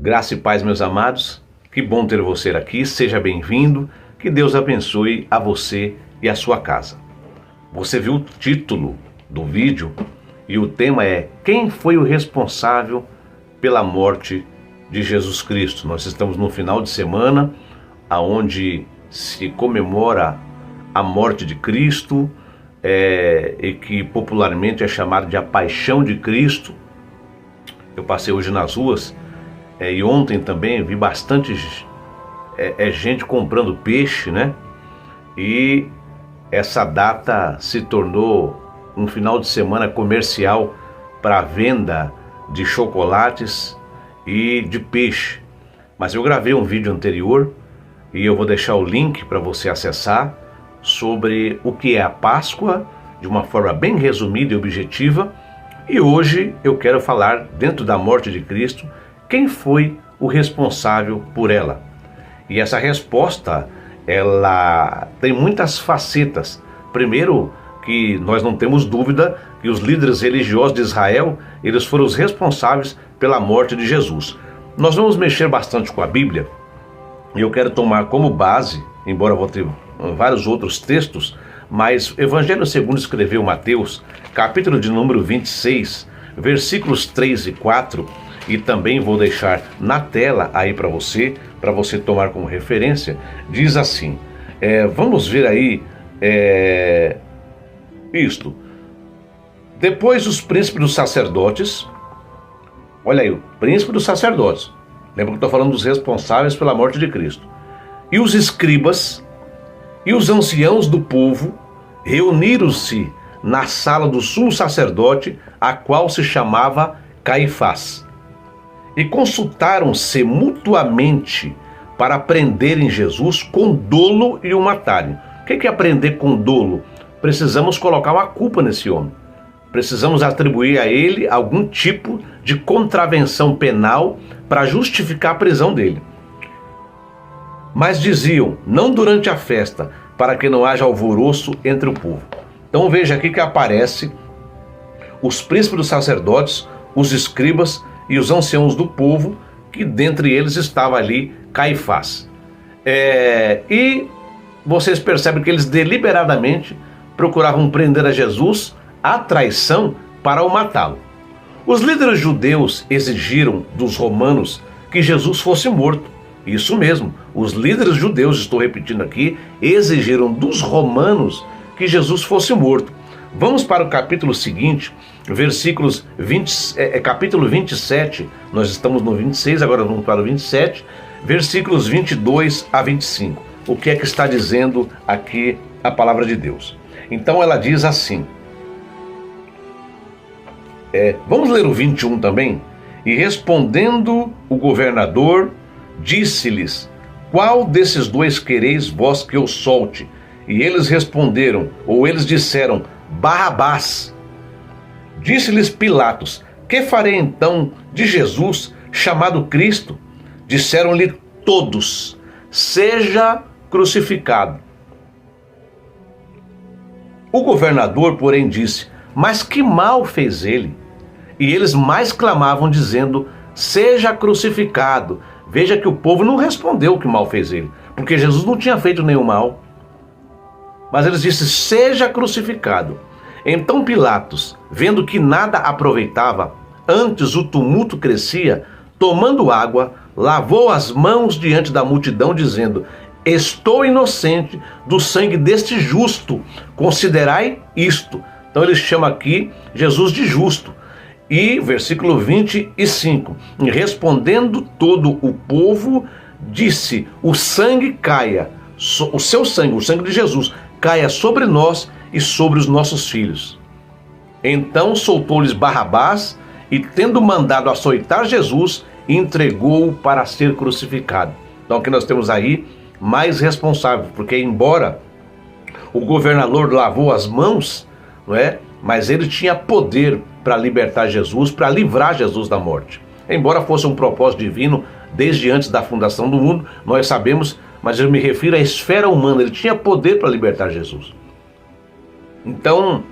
Graça e paz, meus amados. Que bom ter você aqui. Seja bem-vindo. Que Deus abençoe a você e a sua casa. Você viu o título do vídeo e o tema é: quem foi o responsável pela morte de Jesus Cristo? Nós estamos no final de semana, onde se comemora a morte de Cristo, e que popularmente é chamado de a Paixão de Cristo. Eu passei hoje nas ruas e ontem também vi bastante gente comprando peixe, né? E essa data se tornou um final de semana comercial para venda de chocolates e de peixe. Mas eu gravei um vídeo anterior e eu vou deixar o link para você acessar sobre o que é a Páscoa, de uma forma bem resumida e objetiva. E hoje eu quero falar, dentro da morte de Cristo, quem foi o responsável por ela. E essa resposta, ela tem muitas facetas. Primeiro, que nós não temos dúvida que os líderes religiosos de Israel, eles foram os responsáveis pela morte de Jesus. Nós vamos mexer bastante com a Bíblia, e eu quero tomar como base, embora eu vou ter vários outros textos, mas o Evangelho segundo escreveu Mateus, capítulo de número 26, versículos 3 e 4, e também vou deixar na tela aí para você tomar como referência. Diz assim, vamos ver aí isto. Depois os príncipes dos sacerdotes, olha aí, o príncipe dos sacerdotes, lembra que eu estou falando dos responsáveis pela morte de Cristo, e os escribas e os anciãos do povo reuniram-se na sala do sumo sacerdote, a qual se chamava Caifás, e consultaram-se mutuamente para prenderem Jesus com dolo e o matarem. O que é prender com dolo? Precisamos colocar uma culpa nesse homem. Precisamos atribuir a ele algum tipo de contravenção penal para justificar a prisão dele. Mas diziam, não durante a festa, para que não haja alvoroço entre o povo. Então veja aqui que aparece os príncipes dos sacerdotes, os escribas e os anciãos do povo, que dentre eles estava ali Caifás. E vocês percebem que eles deliberadamente procuravam prender a Jesus à traição para o matá-lo. Os líderes judeus exigiram dos romanos que Jesus fosse morto. Isso mesmo, os líderes judeus, estou repetindo aqui, exigiram dos romanos que Jesus fosse morto. Vamos para o capítulo seguinte, capítulo 27, nós estamos no 26, agora vamos para o 27, versículos 22 a 25. O que é que está dizendo aqui a palavra de Deus? Então ela diz assim, vamos ler o 21 também? E respondendo o governador, disse-lhes, qual desses dois quereis vós que eu solte? E eles responderam, ou eles disseram, Barrabás. Disse-lhes Pilatos, que farei então de Jesus, chamado Cristo? Disseram-lhe todos, seja crucificado. O governador, porém, disse, mas que mal fez ele? E eles mais clamavam, dizendo, seja crucificado. Veja que o povo não respondeu o que mal fez ele, porque Jesus não tinha feito nenhum mal. Mas eles disseram, seja crucificado. Então Pilatos, vendo que nada aproveitava, antes o tumulto crescia, tomando água, lavou as mãos diante da multidão, dizendo, estou inocente do sangue deste justo, considerai isto. Então ele chama aqui Jesus de justo. E versículo 25, respondendo todo o povo, disse, o sangue caia, o seu sangue, o sangue de Jesus, caia sobre nós e sobre os nossos filhos. Então soltou-lhes Barrabás e, tendo mandado açoitar Jesus, entregou-o para ser crucificado. Então aqui nós temos aí mais responsável, porque embora o governador lavou as mãos, não é? Mas ele tinha poder para libertar Jesus, para livrar Jesus da morte. Embora fosse um propósito divino desde antes da fundação do mundo, nós sabemos, mas eu me refiro à esfera humana, ele tinha poder para libertar Jesus. Então,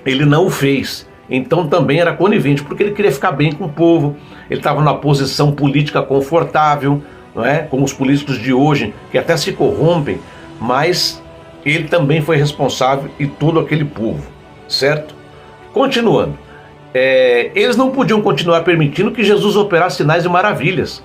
ele não o fez. então também era conivente, porque ele queria ficar bem com o povo, ele estava numa posição política confortável, não é? Como os políticos de hoje, que até se corrompem, mas ele também foi responsável e todo aquele povo, certo? Continuando, eles não podiam continuar permitindo que Jesus operasse sinais e maravilhas,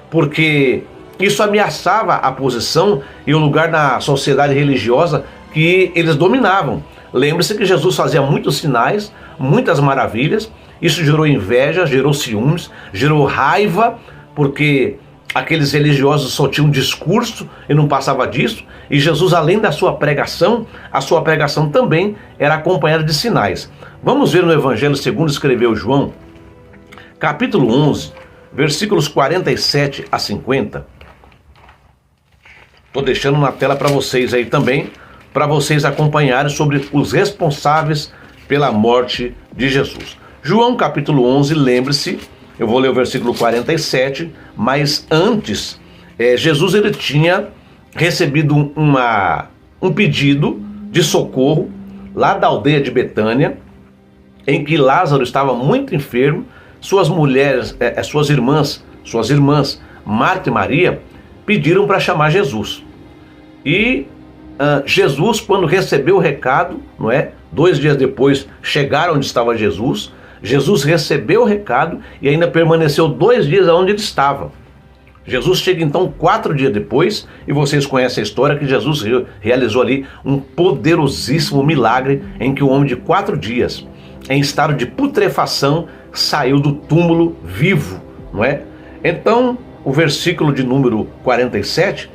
porque isso ameaçava a posição e o lugar na sociedade religiosa que eles dominavam. Lembre-se que Jesus fazia muitos sinais, muitas maravilhas, isso gerou inveja, gerou ciúmes, gerou raiva, porque aqueles religiosos só tinham um discurso e não passava disso, e Jesus, além da sua pregação, a sua pregação também era acompanhada de sinais. Vamos ver no Evangelho segundo escreveu João, capítulo 11, versículos 47 a 50. Estou deixando na tela para vocês aí também, para vocês acompanharem sobre os responsáveis pela morte de Jesus. João capítulo 11, lembre-se, eu vou ler o versículo 47, mas antes, Jesus ele tinha recebido um pedido de socorro lá da aldeia de Betânia, em que Lázaro estava muito enfermo, suas mulheres, suas irmãs, Marta e Maria, pediram para chamar Jesus. E Jesus, quando recebeu o recado, não é? 2 dias depois chegaram onde estava Jesus. Jesus recebeu o recado e ainda permaneceu 2 dias onde ele estava. Jesus chega então 4 dias depois, e vocês conhecem a história que Jesus realizou ali um poderosíssimo milagre em que um homem de 4 dias, em estado de putrefação, saiu do túmulo vivo, não é? Então, o versículo de número 47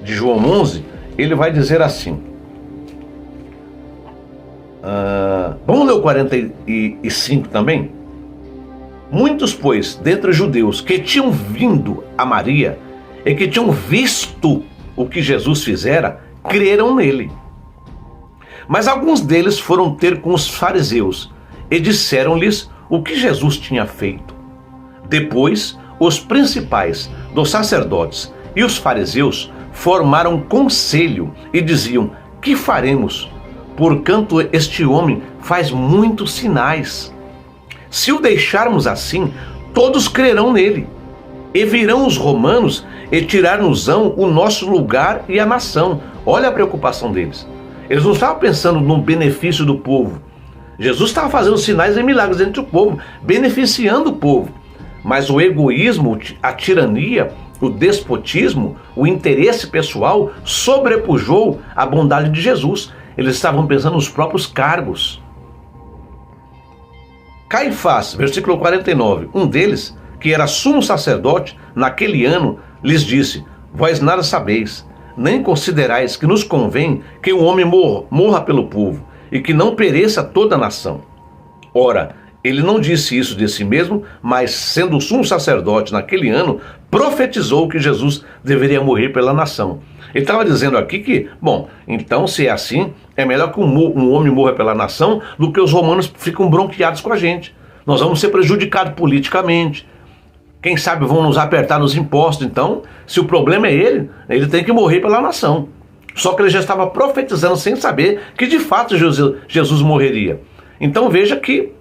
de João 11, ele vai dizer assim, vamos ler o 45 também? Muitos, pois, dentre os judeus que tinham vindo a Maria e que tinham visto o que Jesus fizera, creram nele. Mas alguns deles foram ter com os fariseus e disseram-lhes o que Jesus tinha feito. Depois, os principais dos sacerdotes e os fariseus formaram conselho e diziam: que faremos? Porquanto este homem faz muitos sinais. Se o deixarmos assim, todos crerão nele. E virão os romanos e tirar-nos-ão o nosso lugar e a nação. Olha a preocupação deles. Eles não estavam pensando no benefício do povo. Jesus estava fazendo sinais e milagres entre o povo, beneficiando o povo. Mas o egoísmo, a tirania, o despotismo, o interesse pessoal sobrepujou a bondade de Jesus. Eles estavam pensando nos próprios cargos. Caifás, versículo 49, um deles, que era sumo sacerdote naquele ano, lhes disse: vós nada sabeis, nem considerais que nos convém que o homem morra pelo povo, e que não pereça toda a nação. Ora, ele não disse isso de si mesmo, mas sendo sumo sacerdote naquele ano, profetizou que Jesus deveria morrer pela nação. Ele estava dizendo aqui que, bom, então se é assim, é melhor que um homem morra pela nação do que os romanos ficam bronqueados com a gente. Nós vamos ser prejudicados politicamente. Quem sabe vão nos apertar nos impostos. Então, se o problema é ele tem que morrer pela nação. Só que ele já estava profetizando sem saber que de fato Jesus morreria. Então veja que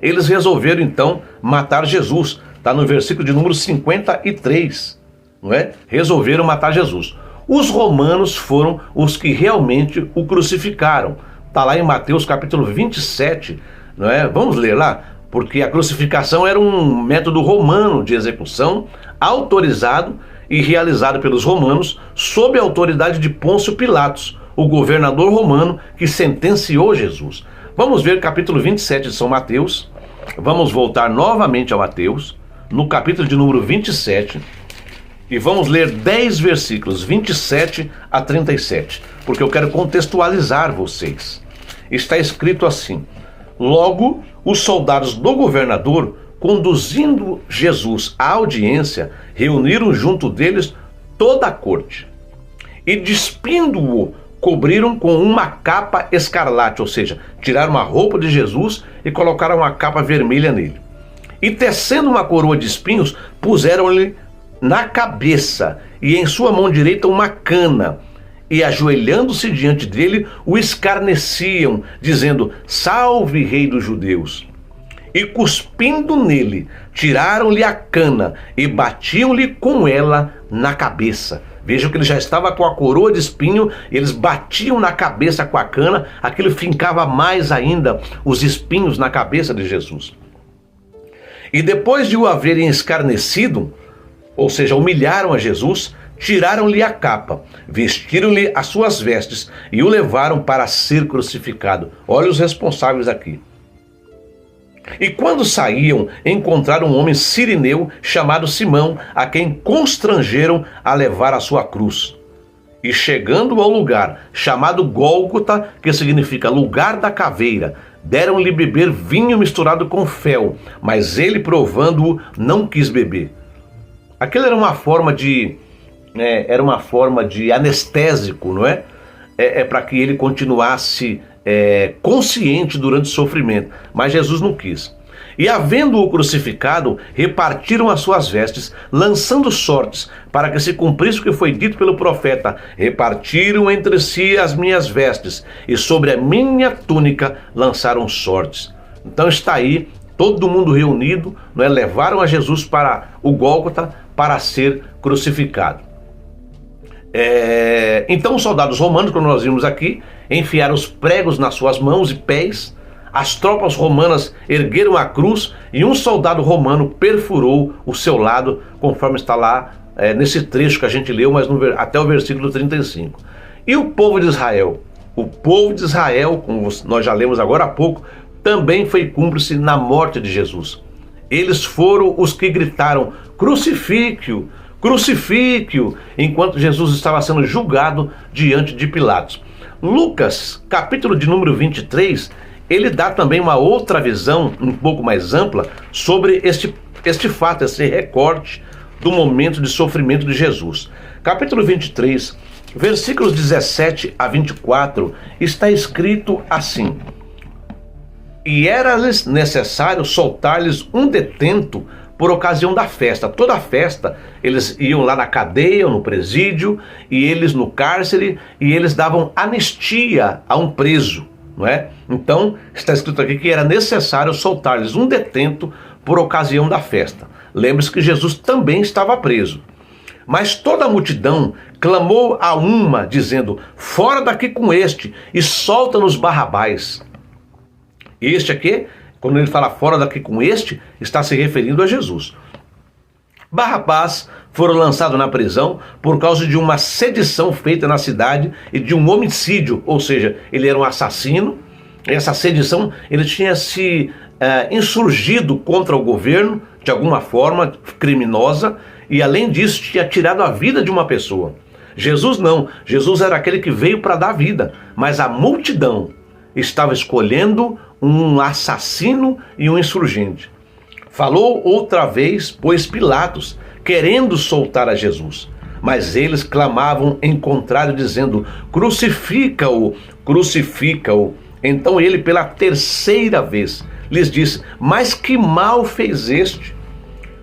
eles resolveram então matar Jesus. Está no versículo de número 53, não é? Resolveram matar Jesus. Os romanos foram os que realmente o crucificaram. Está lá em Mateus capítulo 27, não é? Vamos ler lá, porque a crucificação era um método romano de execução, autorizado e realizado pelos romanos sob a autoridade de Pôncio Pilatos, o governador romano que sentenciou Jesus. Vamos ver capítulo 27 de São Mateus. Vamos voltar novamente a Mateus, no capítulo de número 27, e vamos ler 10 versículos, 27 a 37, porque eu quero contextualizar vocês. Está escrito assim: logo, os soldados do governador, conduzindo Jesus à audiência, reuniram junto deles toda a corte, e despindo-o, cobriram com uma capa escarlate, ou seja, tiraram a roupa de Jesus e colocaram uma capa vermelha nele. E tecendo uma coroa de espinhos, puseram-lhe na cabeça, e em sua mão direita uma cana, e, ajoelhando-se diante dele, o escarneciam, dizendo: Salve, Rei dos Judeus! E cuspindo nele, tiraram-lhe a cana e batiam-lhe com ela na cabeça. Vejam que ele já estava com a coroa de espinho, eles batiam na cabeça com a cana, aquilo fincava mais ainda os espinhos na cabeça de Jesus. E depois de o haverem escarnecido, ou seja, humilharam a Jesus, tiraram-lhe a capa, vestiram-lhe as suas vestes e o levaram para ser crucificado. Olha os responsáveis aqui. E quando saíam, encontraram um homem cireneu chamado Simão, a quem constrangeram a levar a sua cruz. E chegando ao lugar chamado Gólgota, que significa lugar da caveira, deram-lhe beber vinho misturado com fel, mas ele, provando-o, não quis beber. Aquilo era uma forma de anestésico, não é? Para que ele continuasse consciente durante o sofrimento, mas Jesus não quis. E havendo-o crucificado, repartiram as suas vestes, lançando sortes, para que se cumprisse o que foi dito pelo profeta: repartiram entre si as minhas vestes, e sobre a minha túnica lançaram sortes. Então está aí, todo mundo reunido, não é? Levaram a Jesus para o Gólgota para ser crucificado. Então os soldados romanos, como nós vimos aqui, enfiaram os pregos nas suas mãos e pés. As tropas romanas ergueram a cruz e um soldado romano perfurou o seu lado, conforme está lá nesse trecho que a gente leu, mas até o versículo 35. E o povo de Israel, como nós já lemos agora há pouco, também foi cúmplice na morte de Jesus. Eles foram os que gritaram: crucifique-o, crucifique-o, enquanto Jesus estava sendo julgado diante de Pilatos. Lucas, capítulo de número 23, ele dá também uma outra visão, um pouco mais ampla, sobre este fato, esse recorte do momento de sofrimento de Jesus. Capítulo 23, versículos 17 a 24, está escrito assim: E era-lhes necessário soltar-lhes um detento por ocasião da festa. Toda a festa, eles iam lá na cadeia, no presídio, e eles no cárcere, e eles davam anistia a um preso, não é? Então, está escrito aqui que era necessário soltar-lhes um detento por ocasião da festa. Lembre-se que Jesus também estava preso. Mas toda a multidão clamou a uma, dizendo: fora daqui com este, e solta-nos Barrabás. Este aqui, quando ele fala fora daqui com este, está se referindo a Jesus. Barrabás foram lançados na prisão por causa de uma sedição feita na cidade e de um homicídio, ou seja, ele era um assassino. Essa sedição, ele tinha se insurgido contra o governo de alguma forma criminosa e, além disso, tinha tirado a vida de uma pessoa. Jesus não, Jesus era aquele que veio para dar vida, mas a multidão estava escolhendo um assassino e um insurgente. Falou outra vez, pois, Pilatos, querendo soltar a Jesus. Mas eles clamavam em contrário, dizendo: crucifica-o, crucifica-o. Então ele, pela terceira vez, lhes disse: mas que mal fez este?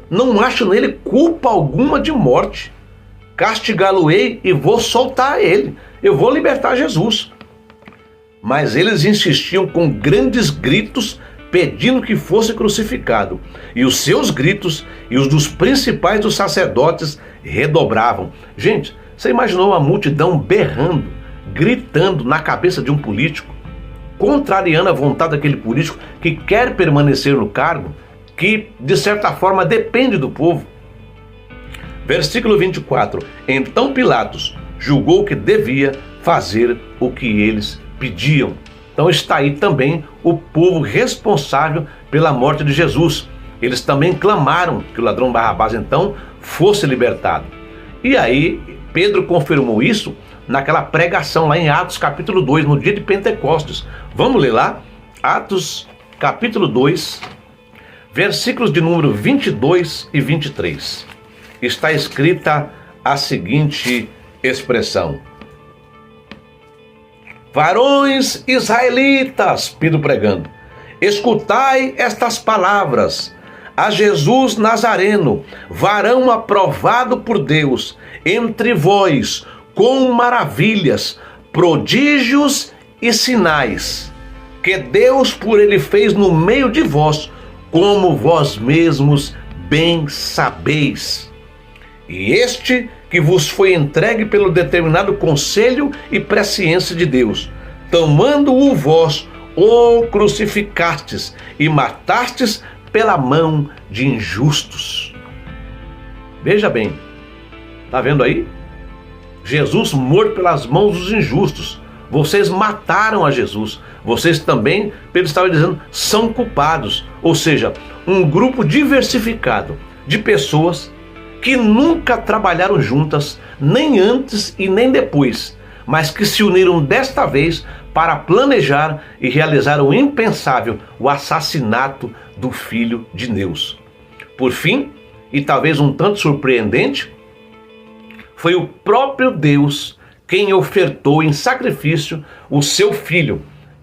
Não acho nele culpa alguma de morte. Castigá-lo-ei e vou soltar ele. Eu vou libertar Jesus. Mas eles insistiam com grandes gritos, pedindo que fosse crucificado. E os seus gritos e os dos principais dos sacerdotes redobravam. Gente, você imaginou a multidão berrando, gritando na cabeça de um político, contrariando a vontade daquele político que quer permanecer no cargo, que de certa forma depende do povo? Versículo 24. Então Pilatos julgou que devia fazer o que eles pediam. Então está aí também o povo responsável pela morte de Jesus. Eles também clamaram que o ladrão Barrabás então fosse libertado. E aí Pedro confirmou isso naquela pregação lá em Atos capítulo 2, no dia de Pentecostes. Vamos ler lá? Atos capítulo 2, versículos de número 22 e 23. Está escrita a seguinte expressão: varões israelitas, Pedro pregando, escutai estas palavras. A Jesus Nazareno, varão aprovado por Deus, entre vós, com maravilhas, prodígios e sinais, que Deus por ele fez no meio de vós, como vós mesmos bem sabeis. E este que vos foi entregue pelo determinado conselho e presciência de Deus, tomando-o vós, o crucificastes e matastes pela mão de injustos. Veja bem, está vendo aí? Jesus morto pelas mãos dos injustos. Vocês mataram a Jesus. Vocês também, Pedro estava dizendo, são culpados. Ou seja, um grupo diversificado de pessoas que nunca trabalharam juntas, nem antes e nem depois, mas que se uniram desta vez para planejar e realizar o impensável, o assassinato do Filho de Deus. Por fim, e talvez um tanto surpreendente, foi o próprio Deus quem ofertou em sacrifício o seu Filho.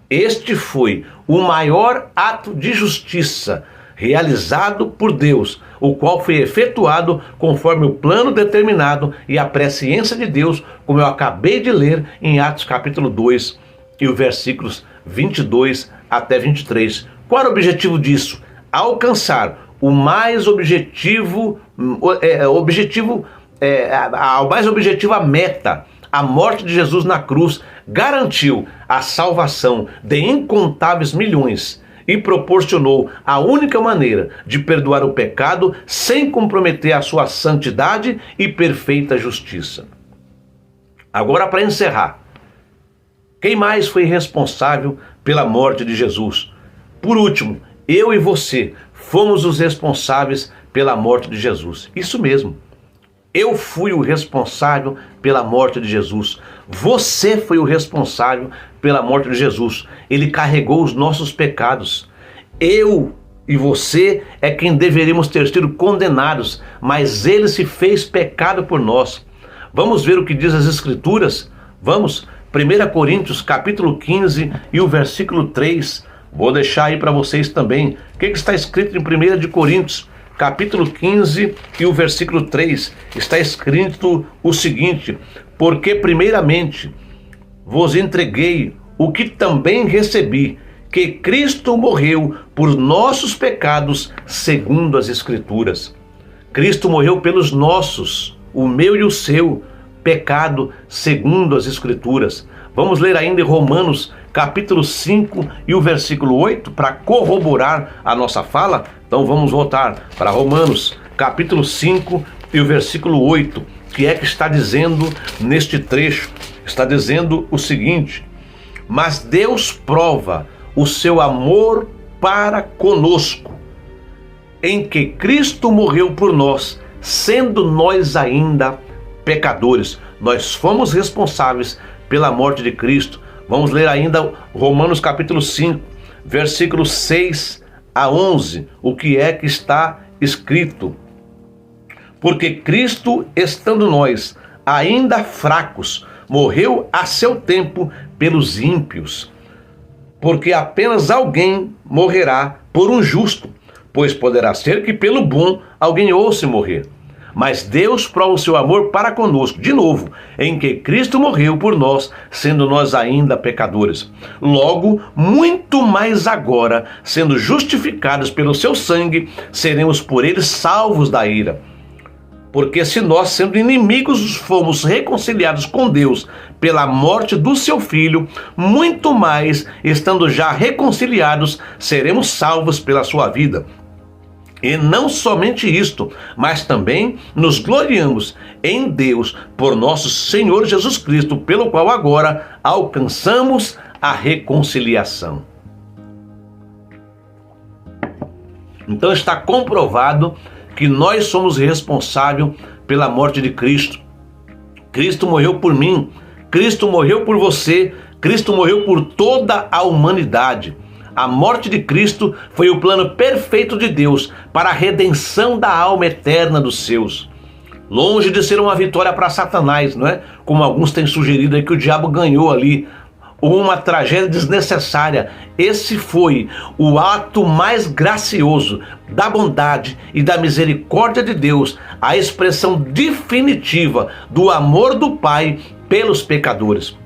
Este foi o maior ato de justiça realizado por Deus, o qual foi efetuado conforme o plano determinado e a presciência de Deus, como eu acabei de ler em Atos capítulo 2 e os versículos 22 até 23. Qual era o objetivo disso? Alcançar o mais a meta. A morte de Jesus na cruz garantiu a salvação de incontáveis milhões e proporcionou a única maneira de perdoar o pecado sem comprometer a sua santidade e perfeita justiça. Agora, para encerrar, quem mais foi responsável pela morte de Jesus? Por último, eu e você fomos os responsáveis pela morte de Jesus. Isso mesmo. Eu fui o responsável pela morte de Jesus. Você foi o responsável pela morte de Jesus. Ele carregou os nossos pecados. Eu e você é quem deveríamos ter sido condenados, mas ele se fez pecado por nós. Vamos ver o que diz as Escrituras? Vamos, 1 Coríntios capítulo 15 e o versículo 3. Vou deixar aí para vocês também. O que está escrito em 1 Coríntios capítulo 15 e o versículo 3, está escrito o seguinte: porque primeiramente vos entreguei o que também recebi, que Cristo morreu por nossos pecados segundo as Escrituras. Cristo morreu pelos nossos, o meu e o seu, pecado segundo as Escrituras. Vamos ler ainda em Romanos capítulo 5 e o versículo 8 para corroborar a nossa fala. Então vamos voltar para Romanos capítulo 5 e o versículo 8, que é que está dizendo neste trecho. Está dizendo o seguinte: mas Deus prova o seu amor para conosco, em que Cristo morreu por nós, sendo nós ainda pecadores. Nós fomos responsáveis pela morte de Cristo. Vamos ler ainda Romanos capítulo 5, versículos 6 a 11, o que é que está escrito: porque Cristo, estando nós ainda fracos, morreu a seu tempo pelos ímpios, porque apenas alguém morrerá por um justo, pois poderá ser que pelo bom alguém ouça morrer. Mas Deus prova o seu amor para conosco, de novo, em que Cristo morreu por nós, sendo nós ainda pecadores. Logo, muito mais agora, sendo justificados pelo seu sangue, seremos por ele salvos da ira. Porque se nós, sendo inimigos, fomos reconciliados com Deus pela morte do seu Filho, muito mais, estando já reconciliados, seremos salvos pela sua vida. E não somente isto, mas também nos gloriamos em Deus por nosso Senhor Jesus Cristo, pelo qual agora alcançamos a reconciliação. Então está comprovado que nós somos responsáveis pela morte de Cristo. Cristo morreu por mim, Cristo morreu por você, Cristo morreu por toda a humanidade. A morte de Cristo foi o plano perfeito de Deus para a redenção da alma eterna dos seus. Longe de ser uma vitória para Satanás, não é? Como alguns têm sugerido aí que o diabo ganhou ali, uma tragédia desnecessária. Esse foi o ato mais gracioso da bondade e da misericórdia de Deus, a expressão definitiva do amor do Pai pelos pecadores.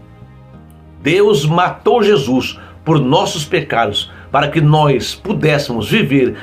Deus matou Jesus por nossos pecados, para que nós pudéssemos viver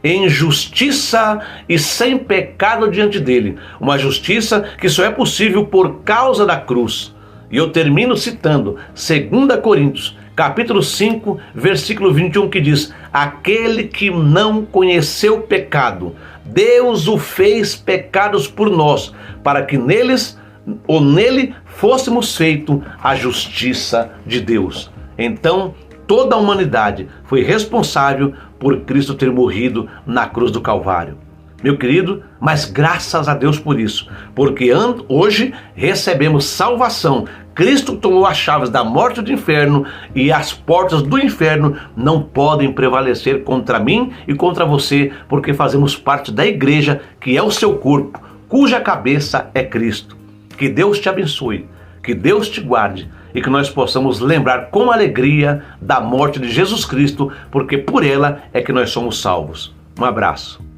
em justiça e sem pecado diante dele. Uma justiça que só é possível por causa da cruz. E eu termino citando 2 Coríntios, capítulo 5, versículo 21, que diz: aquele que não conheceu pecado, Deus o fez pecados por nós, para que nele fôssemos feito a justiça de Deus. Então, toda a humanidade foi responsável por Cristo ter morrido na cruz do Calvário. Meu querido, mas graças a Deus por isso, porque hoje recebemos salvação. Cristo tomou as chaves da morte e do inferno, e as portas do inferno não podem prevalecer contra mim e contra você, porque fazemos parte da igreja, que é o seu corpo, cuja cabeça é Cristo. Que Deus te abençoe, que Deus te guarde, e que nós possamos lembrar com alegria da morte de Jesus Cristo, porque por ela é que nós somos salvos. Um abraço.